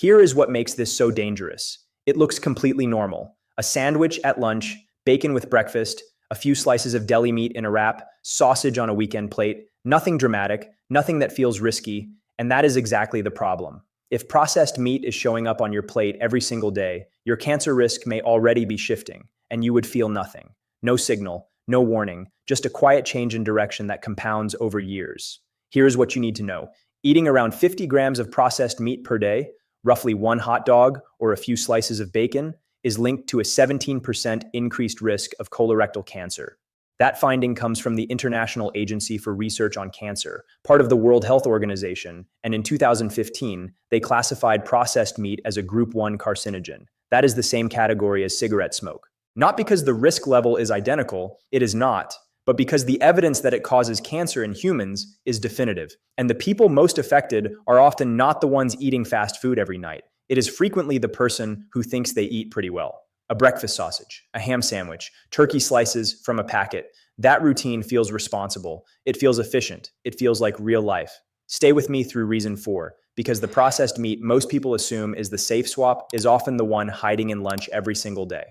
Here is what makes this so dangerous. It looks completely normal. A sandwich at lunch, bacon with breakfast, a few slices of deli meat in a wrap, sausage on a weekend plate, nothing dramatic, nothing that feels risky, and that is exactly the problem. If processed meat is showing up on your plate every single day, your cancer risk may already be shifting, and you would feel nothing. No signal, no warning, just a quiet change in direction that compounds over years. Here's what you need to know. Eating around 50 grams of processed meat per day, roughly one hot dog or a few slices of bacon, is linked to a 17% increased risk of colorectal cancer. That finding comes from the International Agency for Research on Cancer, part of the World Health Organization, and in 2015, they classified processed meat as a Group 1 carcinogen. That is the same category as cigarette smoke. Not because the risk level is identical, it is not, but because the evidence that it causes cancer in humans is definitive. And the people most affected are often not the ones eating fast food every night. It is frequently the person who thinks they eat pretty well. A breakfast sausage, a ham sandwich, turkey slices from a packet. That routine feels responsible. It feels efficient. It feels like real life. Stay with me through reason 4, because the processed meat most people assume is the safe swap is often the one hiding in lunch every single day.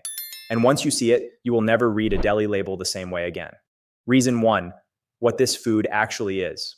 And once you see it, you will never read a deli label the same way again. Reason 1, what this food actually is.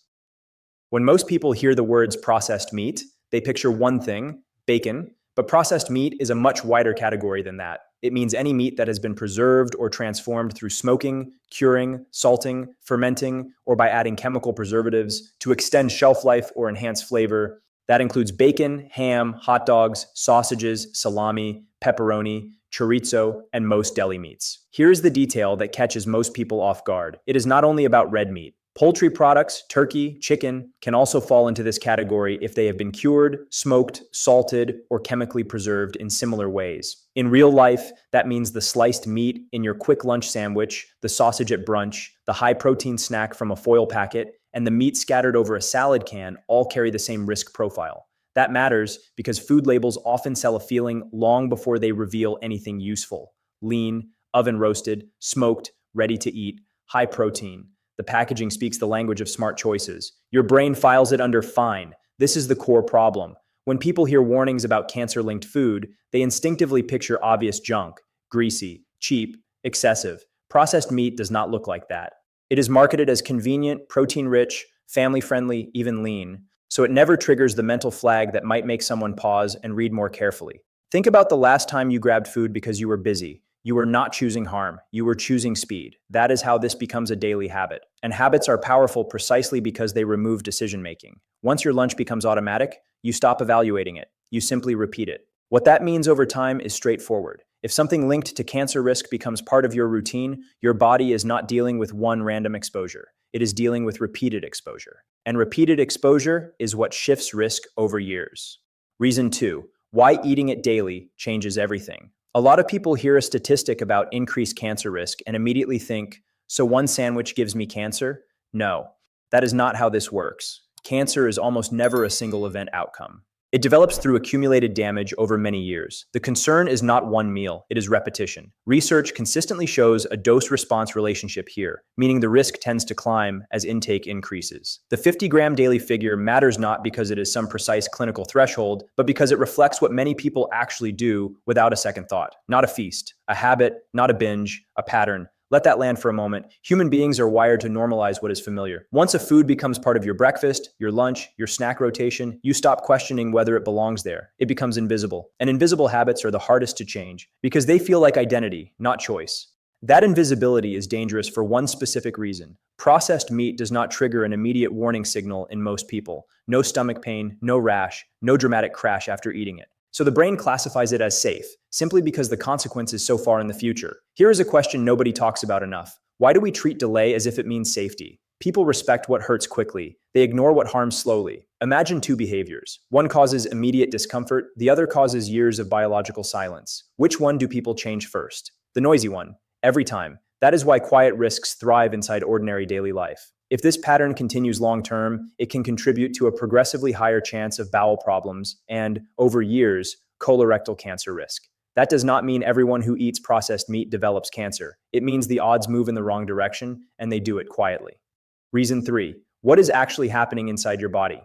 When most people hear the words processed meat, they picture one thing, bacon, but processed meat is a much wider category than that. It means any meat that has been preserved or transformed through smoking, curing, salting, fermenting, or by adding chemical preservatives to extend shelf life or enhance flavor. That includes bacon, ham, hot dogs, sausages, salami, pepperoni, chorizo, and most deli meats. Here's the detail that catches most people off guard. It is not only about red meat. Poultry products, turkey, chicken, can also fall into this category if they have been cured, smoked, salted, or chemically preserved in similar ways. In real life, that means the sliced meat in your quick lunch sandwich, the sausage at brunch, the high-protein snack from a foil packet, and the meat scattered over a salad can all carry the same risk profile. That matters because food labels often sell a feeling long before they reveal anything useful. Lean, oven-roasted, smoked, ready to eat, high protein. The packaging speaks the language of smart choices. Your brain files it under fine. This is the core problem. When people hear warnings about cancer-linked food, they instinctively picture obvious junk, greasy, cheap, excessive. Processed meat does not look like that. It is marketed as convenient, protein-rich, family-friendly, even lean, so it never triggers the mental flag that might make someone pause and read more carefully. Think about the last time you grabbed food because you were busy. You were not choosing harm. You were choosing speed. That is how this becomes a daily habit. And habits are powerful precisely because they remove decision-making. Once your lunch becomes automatic, you stop evaluating it. You simply repeat it. What that means over time is straightforward. If something linked to cancer risk becomes part of your routine, your body is not dealing with one random exposure. It is dealing with repeated exposure. And repeated exposure is what shifts risk over years. Reason 2, why eating it daily changes everything. A lot of people hear a statistic about increased cancer risk and immediately think, so one sandwich gives me cancer? No, that is not how this works. Cancer is almost never a single event outcome. It develops through accumulated damage over many years. The concern is not one meal, it is repetition. Research consistently shows a dose-response relationship here, meaning the risk tends to climb as intake increases. The 50-gram daily figure matters not because it is some precise clinical threshold, but because it reflects what many people actually do without a second thought. Not a feast, a habit, not a binge, a pattern. Let that land for a moment. Human beings are wired to normalize what is familiar. Once a food becomes part of your breakfast, your lunch, your snack rotation, you stop questioning whether it belongs there. It becomes invisible. And invisible habits are the hardest to change because they feel like identity, not choice. That invisibility is dangerous for one specific reason. Processed meat does not trigger an immediate warning signal in most people. No stomach pain, no rash, no dramatic crash after eating it. So the brain classifies it as safe, simply because the consequence is so far in the future. Here is a question nobody talks about enough. Why do we treat delay as if it means safety? People respect what hurts quickly. They ignore what harms slowly. Imagine two behaviors. One causes immediate discomfort, the other causes years of biological silence. Which one do people change first? The noisy one. Every time. That is why quiet risks thrive inside ordinary daily life. If this pattern continues long-term, it can contribute to a progressively higher chance of bowel problems and, over years, colorectal cancer risk. That does not mean everyone who eats processed meat develops cancer. It means the odds move in the wrong direction, and they do it quietly. Reason 3. What is actually happening inside your body?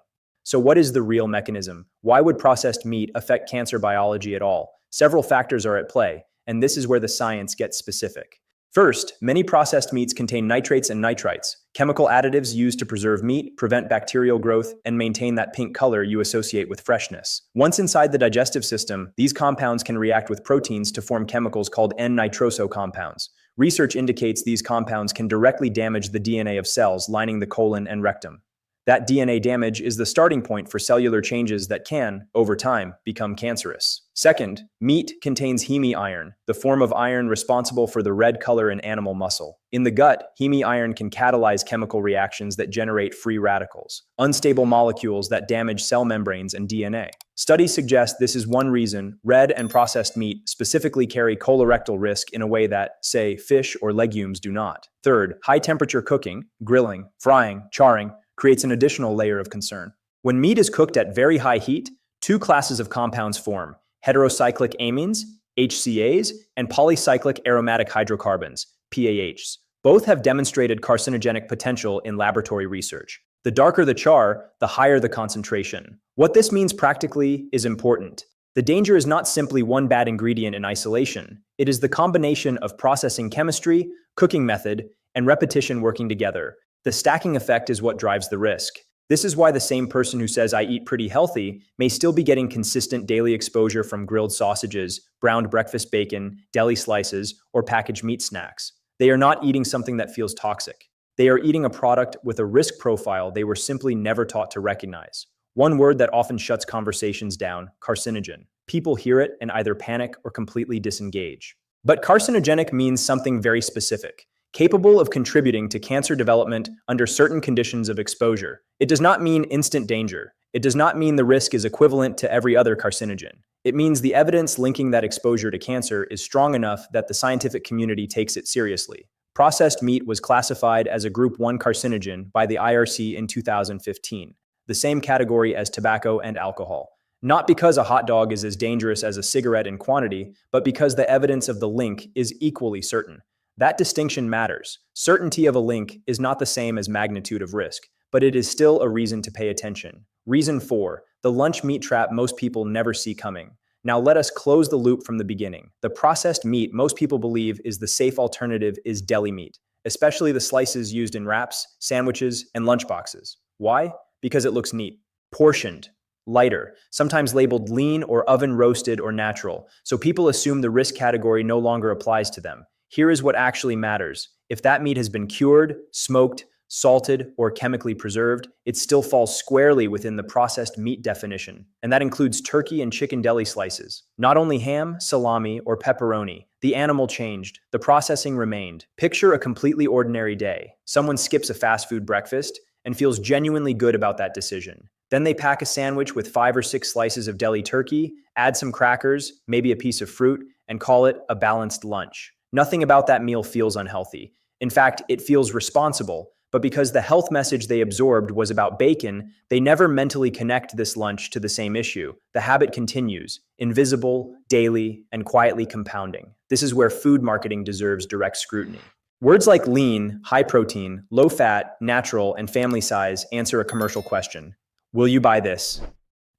So what is the real mechanism? Why would processed meat affect cancer biology at all? Several factors are at play, and this is where the science gets specific. First, many processed meats contain nitrates and nitrites, chemical additives used to preserve meat, prevent bacterial growth, and maintain that pink color you associate with freshness. Once inside the digestive system, these compounds can react with proteins to form chemicals called N-nitroso compounds. Research indicates these compounds can directly damage the DNA of cells lining the colon and rectum. That DNA damage is the starting point for cellular changes that can, over time, become cancerous. Second, meat contains heme-iron, the form of iron responsible for the red color in animal muscle. In the gut, heme-iron can catalyze chemical reactions that generate free radicals, unstable molecules that damage cell membranes and DNA. Studies suggest this is one reason red and processed meat specifically carry colorectal risk in a way that, say, fish or legumes do not. Third, high-temperature cooking, grilling, frying, charring, creates an additional layer of concern. When meat is cooked at very high heat, two classes of compounds form: heterocyclic amines, HCAs, and polycyclic aromatic hydrocarbons, PAHs. Both have demonstrated carcinogenic potential in laboratory research. The darker the char, the higher the concentration. What this means practically is important. The danger is not simply one bad ingredient in isolation. It is the combination of processing chemistry, cooking method, and repetition working together. The stacking effect is what drives the risk. This is why the same person who says I eat pretty healthy may still be getting consistent daily exposure from grilled sausages, browned breakfast bacon, deli slices, or packaged meat snacks. They are not eating something that feels toxic. They are eating a product with a risk profile they were simply never taught to recognize. One word that often shuts conversations down: carcinogen. People hear it and either panic or completely disengage. But carcinogenic means something very specific: capable of contributing to cancer development under certain conditions of exposure. It does not mean instant danger. It does not mean the risk is equivalent to every other carcinogen. It means the evidence linking that exposure to cancer is strong enough that the scientific community takes it seriously. Processed meat was classified as a Group 1 carcinogen by the IRC in 2015, the same category as tobacco and alcohol. Not because a hot dog is as dangerous as a cigarette in quantity, but because the evidence of the link is equally certain. That distinction matters. Certainty of a link is not the same as magnitude of risk, but it is still a reason to pay attention. Reason 4, the lunch meat trap most people never see coming. Now let us close the loop from the beginning. The processed meat most people believe is the safe alternative is deli meat, especially the slices used in wraps, sandwiches, and lunchboxes. Why? Because it looks neat, portioned, lighter, sometimes labeled lean or oven roasted or natural, so people assume the risk category no longer applies to them. Here is what actually matters. If that meat has been cured, smoked, salted, or chemically preserved, it still falls squarely within the processed meat definition, and that includes turkey and chicken deli slices. Not only ham, salami, or pepperoni. The animal changed. The processing remained. Picture a completely ordinary day. Someone skips a fast food breakfast and feels genuinely good about that decision. Then they pack a sandwich with 5 or 6 slices of deli turkey, add some crackers, maybe a piece of fruit, and call it a balanced lunch. Nothing about that meal feels unhealthy. In fact, it feels responsible, but because the health message they absorbed was about bacon, they never mentally connect this lunch to the same issue. The habit continues, invisible, daily, and quietly compounding. This is where food marketing deserves direct scrutiny. Words like lean, high protein, low fat, natural, and family size answer a commercial question. Will you buy this?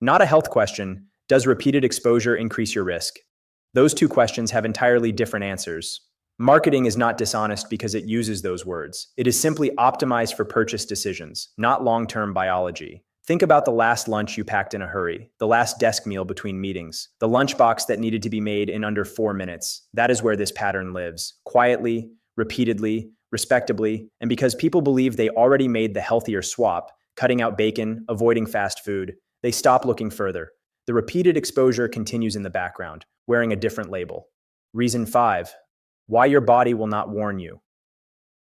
Not a health question. Does repeated exposure increase your risk? Those two questions have entirely different answers. Marketing is not dishonest because it uses those words. It is simply optimized for purchase decisions, not long-term biology. Think about the last lunch you packed in a hurry, the last desk meal between meetings, the lunchbox that needed to be made in under 4 minutes. That is where this pattern lives, quietly, repeatedly, respectably, and because people believe they already made the healthier swap, cutting out bacon, avoiding fast food, they stop looking further. The repeated exposure continues in the background, wearing a different label. Reason 5. Why your body will not warn you.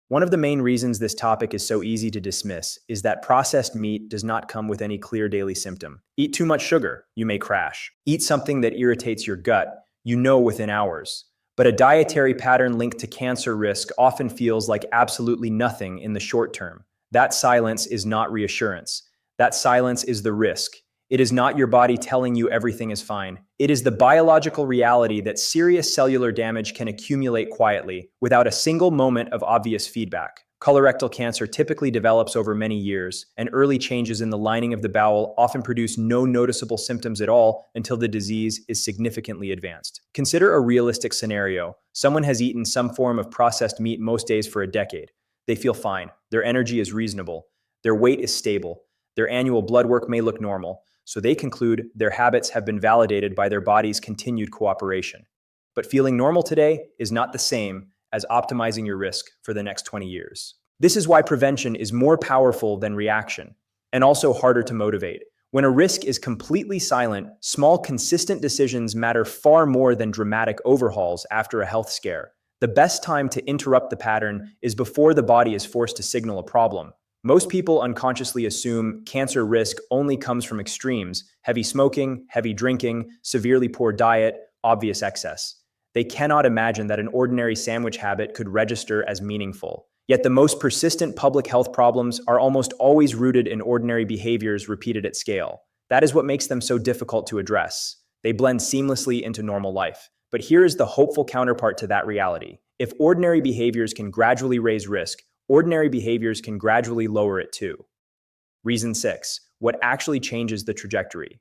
One of the main reasons this topic is so easy to dismiss is that processed meat does not come with any clear daily symptom. Eat too much sugar, you may crash. Eat something that irritates your gut, you know within hours. But a dietary pattern linked to cancer risk often feels like absolutely nothing in the short term. That silence is not reassurance. That silence is the risk. It is not your body telling you everything is fine. It is the biological reality that serious cellular damage can accumulate quietly, without a single moment of obvious feedback. Colorectal cancer typically develops over many years, and early changes in the lining of the bowel often produce no noticeable symptoms at all until the disease is significantly advanced. Consider a realistic scenario. Someone has eaten some form of processed meat most days for a decade. They feel fine, their energy is reasonable, their weight is stable, their annual blood work may look normal, so they conclude their habits have been validated by their body's continued cooperation. But feeling normal today is not the same as optimizing your risk for the next 20 years. This is why prevention is more powerful than reaction, and also harder to motivate. When a risk is completely silent, small, consistent decisions matter far more than dramatic overhauls after a health scare. The best time to interrupt the pattern is before the body is forced to signal a problem. Most people unconsciously assume cancer risk only comes from extremes: heavy smoking, heavy drinking, severely poor diet, obvious excess. They cannot imagine that an ordinary sandwich habit could register as meaningful. Yet the most persistent public health problems are almost always rooted in ordinary behaviors repeated at scale. That is what makes them so difficult to address. They blend seamlessly into normal life. But here is the hopeful counterpart to that reality. If ordinary behaviors can gradually raise risk, ordinary behaviors can gradually lower it too. Reason 6. What actually changes the trajectory?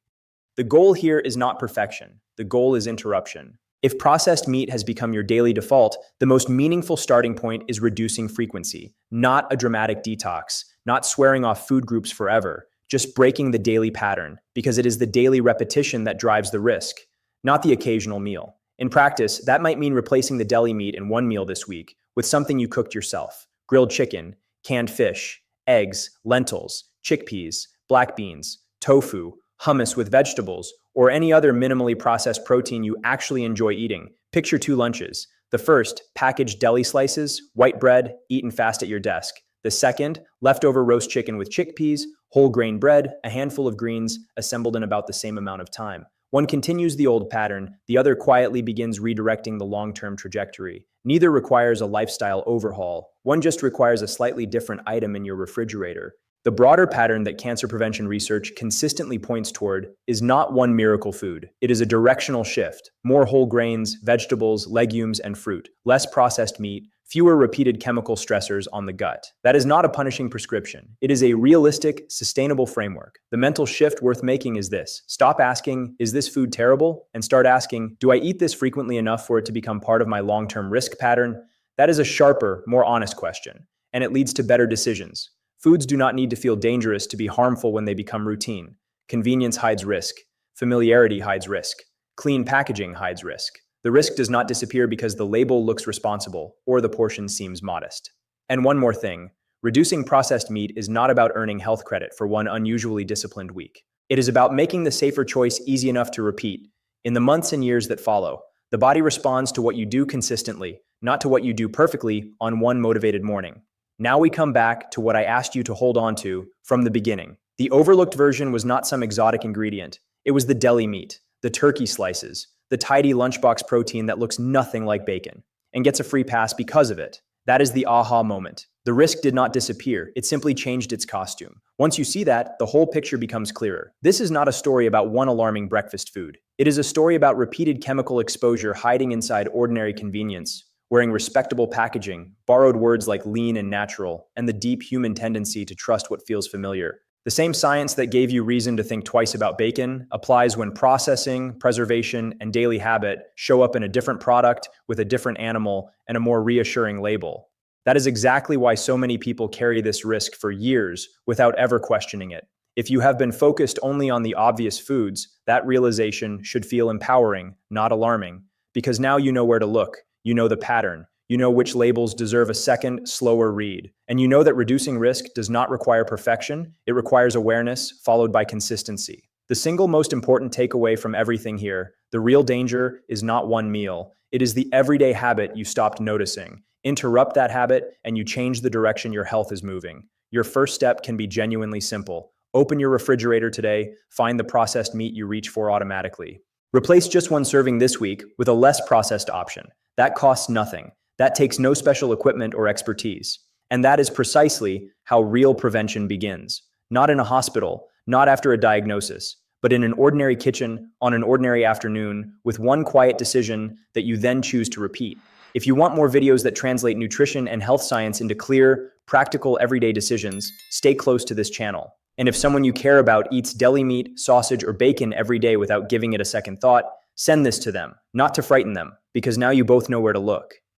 The goal here is not perfection. The goal is interruption. If processed meat has become your daily default, the most meaningful starting point is reducing frequency, not a dramatic detox, not swearing off food groups forever, just breaking the daily pattern, because it is the daily repetition that drives the risk, not the occasional meal. In practice, that might mean replacing the deli meat in one meal this week with something you cooked yourself: grilled chicken, canned fish, eggs, lentils, chickpeas, black beans, tofu, hummus with vegetables, or any other minimally processed protein you actually enjoy eating. Picture two lunches. The first, packaged deli slices, white bread, eaten fast at your desk. The second, leftover roast chicken with chickpeas, whole grain bread, a handful of greens, assembled in about the same amount of time. One continues the old pattern, the other quietly begins redirecting the long-term trajectory. Neither requires a lifestyle overhaul. One just requires a slightly different item in your refrigerator. The broader pattern that cancer prevention research consistently points toward is not one miracle food. It is a directional shift: more whole grains, vegetables, legumes, and fruit, less processed meat, fewer repeated chemical stressors on the gut. That is not a punishing prescription. It is a realistic, sustainable framework. The mental shift worth making is this: stop asking, "Is this food terrible?" and start asking, "Do I eat this frequently enough for it to become part of my long-term risk pattern?" That is a sharper, more honest question, and it leads to better decisions. Foods do not need to feel dangerous to be harmful when they become routine. Convenience hides risk. Familiarity hides risk. Clean packaging hides risk. The risk does not disappear because the label looks responsible or the portion seems modest. And one more thing, reducing processed meat is not about earning health credit for one unusually disciplined week. It is about making the safer choice easy enough to repeat. In the months and years that follow, the body responds to what you do consistently, not to what you do perfectly on one motivated morning. Now we come back to what I asked you to hold on to from the beginning. The overlooked version was not some exotic ingredient. It was the deli meat, the turkey slices, the tidy lunchbox protein that looks nothing like bacon and gets a free pass because of it. That is the aha moment. The risk did not disappear. It simply changed its costume. Once you see that, the whole picture becomes clearer. This is not a story about one alarming breakfast food. It is a story about repeated chemical exposure hiding inside ordinary convenience, wearing respectable packaging, borrowed words like lean and natural, and the deep human tendency to trust what feels familiar. The same science that gave you reason to think twice about bacon applies when processing, preservation, and daily habit show up in a different product with a different animal and a more reassuring label. That is exactly why so many people carry this risk for years without ever questioning it. If you have been focused only on the obvious foods, that realization should feel empowering, not alarming, because now you know where to look. You know the pattern. You know which labels deserve a second, slower read. And you know that reducing risk does not require perfection. It requires awareness followed by consistency. The single most important takeaway from everything here: the real danger is not one meal. It is the everyday habit you stopped noticing. Interrupt that habit and you change the direction your health is moving. Your first step can be genuinely simple. Open your refrigerator today. Find the processed meat you reach for automatically. Replace just one serving this week with a less processed option. That costs nothing. That takes no special equipment or expertise. And that is precisely how real prevention begins. Not in a hospital, not after a diagnosis, but in an ordinary kitchen, on an ordinary afternoon, with one quiet decision that you then choose to repeat. If you want more videos that translate nutrition and health science into clear, practical everyday decisions, stay close to this channel. And if someone you care about eats deli meat, sausage, or bacon every day without giving it a second thought, send this to them, not to frighten them, because now you both know where to look.